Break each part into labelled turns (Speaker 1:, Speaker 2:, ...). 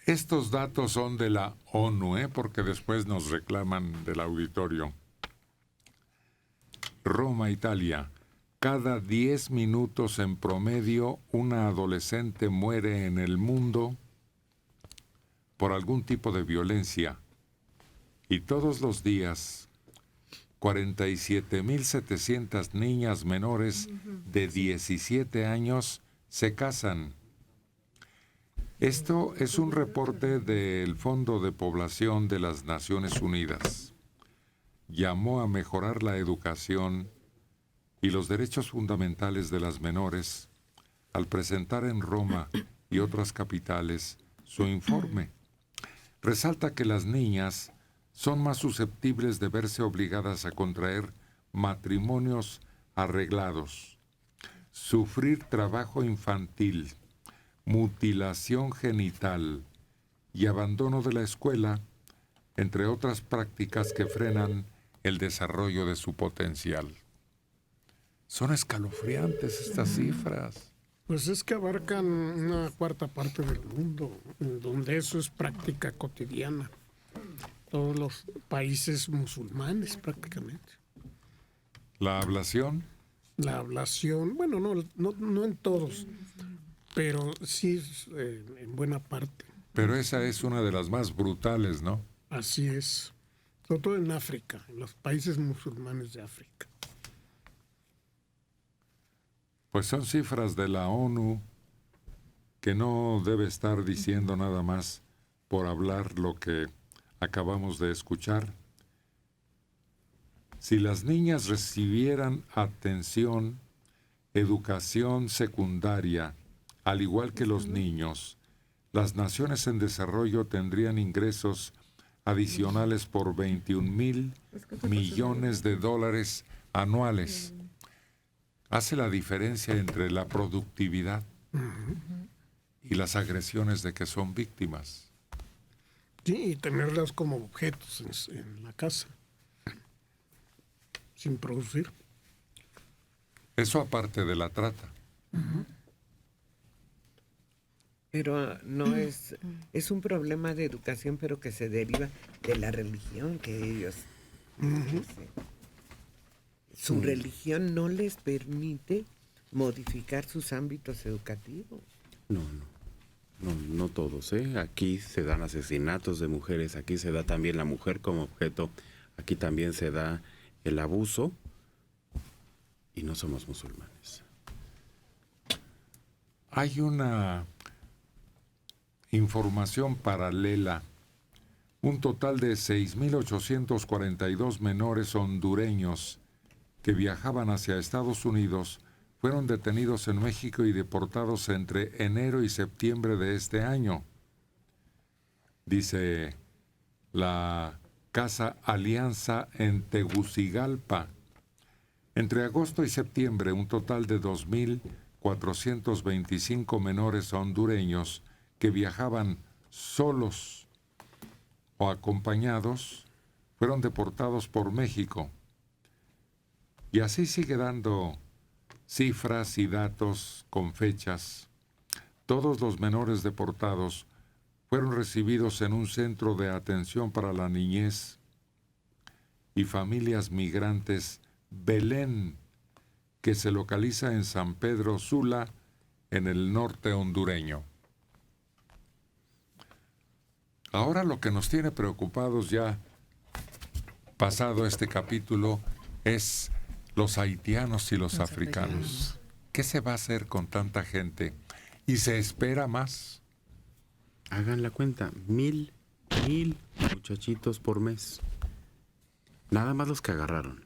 Speaker 1: Estos datos son de la ONU, porque después nos reclaman del auditorio. Roma, Italia. Cada 10 minutos en promedio, una adolescente muere en el mundo por algún tipo de violencia. Y todos los días, 47.700 niñas menores de 17 años se casan. Esto es un reporte del Fondo de Población de las Naciones Unidas. Llamó a mejorar la educación y los derechos fundamentales de las menores al presentar en Roma y otras capitales su informe. Resalta que las niñas son más susceptibles de verse obligadas a contraer matrimonios arreglados, sufrir trabajo infantil, mutilación genital y abandono de la escuela, entre otras prácticas que frenan el desarrollo de su potencial. Son escalofriantes estas cifras.
Speaker 2: Pues es que abarcan una cuarta parte del mundo, en donde eso es práctica cotidiana. Todos los países musulmanes prácticamente.
Speaker 1: ¿La ablación?
Speaker 2: La ablación, bueno, no en todos, pero sí en buena parte.
Speaker 1: Pero esa es una de las más brutales, ¿no?
Speaker 2: Así es. Sobre todo en África, en los países musulmanes de África.
Speaker 1: Pues son cifras de la ONU que no debe estar diciendo nada más por hablar lo que acabamos de escuchar. Si las niñas recibieran atención, educación secundaria, al igual que los niños, las naciones en desarrollo tendrían ingresos adicionales por 21,000 millones de dólares anuales. Hace la diferencia entre la productividad y las agresiones de que son víctimas.
Speaker 2: Sí, y tenerlas como objetos en la casa, sin producir.
Speaker 1: Eso aparte de la trata.
Speaker 3: Pero no es un problema de educación, pero que se deriva de la religión que ellos... Su religión no les permite modificar sus ámbitos educativos.
Speaker 4: No todos, ¿eh? Aquí se dan asesinatos de mujeres, aquí se da también la mujer como objeto, aquí también se da el abuso y no somos musulmanes.
Speaker 1: Hay una información paralela. Un total de 6.842 menores hondureños que viajaban hacia Estados Unidos fueron detenidos en México y deportados entre enero y septiembre de este año. Dice la Casa Alianza en Tegucigalpa. Entre agosto y septiembre, un total de 2.425 menores hondureños que viajaban solos o acompañados fueron deportados por México. Y así sigue dando cifras y datos con fechas. Todos los menores deportados fueron recibidos en un centro de atención para la niñez y familias migrantes Belén, que se localiza en San Pedro Sula, en el norte hondureño. Ahora lo que nos tiene preocupados ya, pasado este capítulo, es los haitianos y los africanos. ¿Qué se va a hacer con tanta gente? ¿Y se espera más?
Speaker 4: Hagan la cuenta, 1,000 muchachitos por mes. Nada más los que agarraron,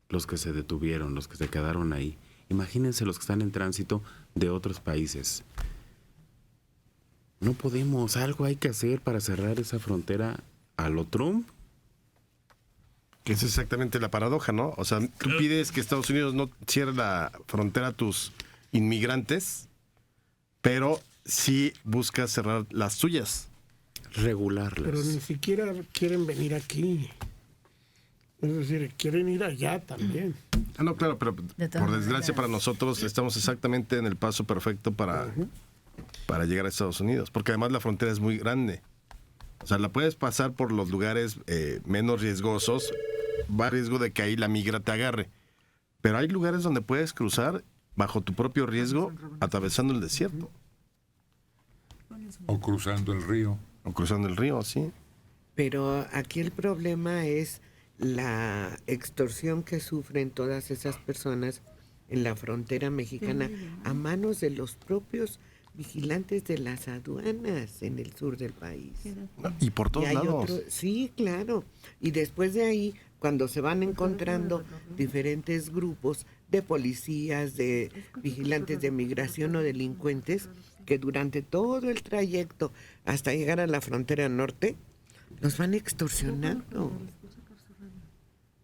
Speaker 4: los que se detuvieron, los que se quedaron ahí. Imagínense los que están en tránsito de otros países. No podemos, algo hay que hacer para cerrar esa frontera a lo Trump.
Speaker 5: Que es exactamente la paradoja, ¿no? O sea, tú pides que Estados Unidos no cierre la frontera a tus inmigrantes, pero sí buscas cerrar las tuyas.
Speaker 4: Regularlas.
Speaker 2: Pero ni siquiera quieren venir aquí. Es decir, quieren ir allá también.
Speaker 5: Ah, no, claro, pero por desgracia para nosotros estamos exactamente en el paso perfecto para para llegar a Estados Unidos, porque además la frontera es muy grande. O sea, la puedes pasar por los lugares menos riesgosos, va a riesgo de que ahí la migra te agarre. Pero hay lugares donde puedes cruzar bajo tu propio riesgo, atravesando el desierto.
Speaker 1: O cruzando el río.
Speaker 5: O cruzando el río, sí.
Speaker 3: Pero aquí el problema es la extorsión que sufren todas esas personas en la frontera mexicana a manos de los propios vigilantes de las aduanas en el sur del país.
Speaker 5: Y por todos
Speaker 3: Y hay
Speaker 5: lados.
Speaker 3: sí, claro. Y después de ahí, cuando se van encontrando diferentes grupos de policías, de vigilantes de migración o delincuentes, que durante todo el trayecto hasta llegar a la frontera norte, los van extorsionando.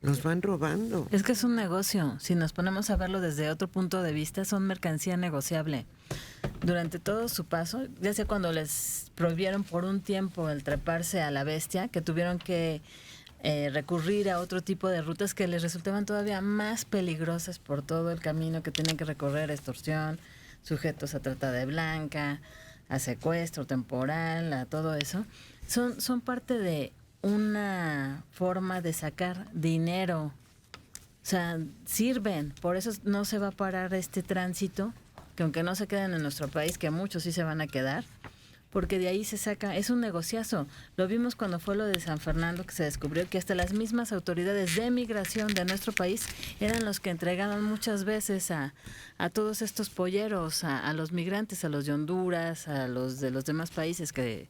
Speaker 3: Los van robando.
Speaker 6: Es que es un negocio. Si nos ponemos a verlo desde otro punto de vista, son mercancía negociable. Durante todo su paso, ya sea cuando les prohibieron por un tiempo el treparse a la bestia, que tuvieron que recurrir a otro tipo de rutas que les resultaban todavía más peligrosas por todo el camino que tenían que recorrer, extorsión, sujetos a trata de blanca, a secuestro temporal, a todo eso. Son parte de una forma de sacar dinero. O sea, sirven. Por eso no se va a parar este tránsito, que aunque no se queden en nuestro país, que muchos sí se van a quedar, porque de ahí se saca, es un negociazo. Lo vimos cuando fue lo de San Fernando, que se descubrió que hasta las mismas autoridades de migración de nuestro país eran los que entregaban muchas veces a todos estos polleros, a los migrantes, a los de Honduras, a los de los demás países que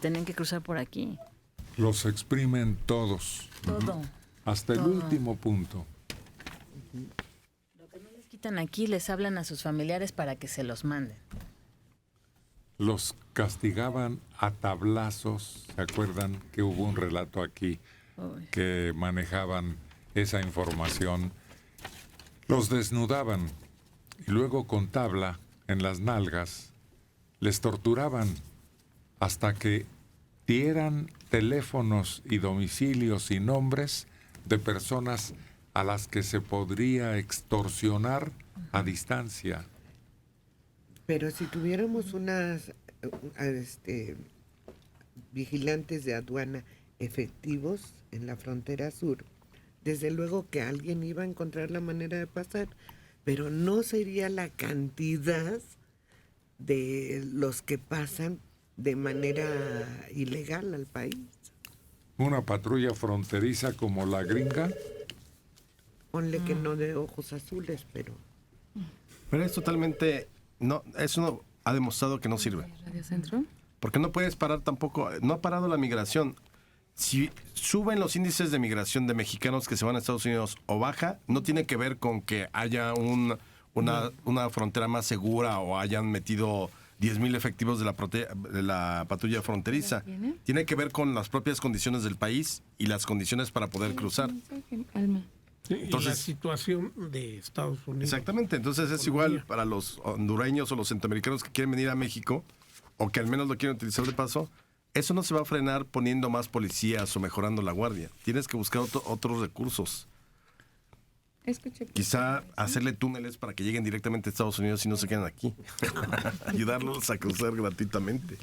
Speaker 6: tenían que cruzar por aquí.
Speaker 1: Los exprimen todos.
Speaker 6: Todo.
Speaker 1: Hasta el
Speaker 6: Todo.
Speaker 1: último punto.
Speaker 6: Lo que no les quitan aquí, les hablan a sus familiares para que se los manden.
Speaker 1: Los castigaban a tablazos. ¿Se acuerdan que hubo un relato aquí
Speaker 6: Uy.
Speaker 1: que manejaban esa información? Los desnudaban y luego con tabla en las nalgas les torturaban hasta que dieran teléfonos y domicilios y nombres de personas a las que se podría extorsionar a distancia.
Speaker 3: Pero si tuviéramos unas vigilantes de aduana efectivos en la frontera sur, desde luego que alguien iba a encontrar la manera de pasar, pero no sería la cantidad de los que pasan de manera ilegal al país.
Speaker 1: Una patrulla fronteriza como la gringa.
Speaker 3: Ponle que no de ojos azules, pero...
Speaker 5: Pero es totalmente... No, eso ha demostrado que no sirve.
Speaker 7: Radio Centro.
Speaker 5: Porque no puedes parar tampoco... No ha parado la migración. Si suben los índices de migración de mexicanos que se van a Estados Unidos o baja, no tiene que ver con que haya una frontera más segura o hayan metido 10,000 efectivos de la patrulla fronteriza. Tiene que ver con las propias condiciones del país y las condiciones para poder cruzar.
Speaker 7: Alma.
Speaker 2: Sí, y la
Speaker 5: Entonces-
Speaker 2: situación de Estados Unidos.
Speaker 5: Exactamente, entonces es igual para los hondureños o los centroamericanos que quieren venir a México o que al menos lo quieren utilizar de paso. Eso no se va a frenar poniendo más policías o mejorando la guardia. Tienes que buscar otros recursos.
Speaker 7: Escuché.
Speaker 5: Quizá hacerle túneles para que lleguen directamente a Estados Unidos y no se queden aquí. Ayudarlos a cruzar gratuitamente.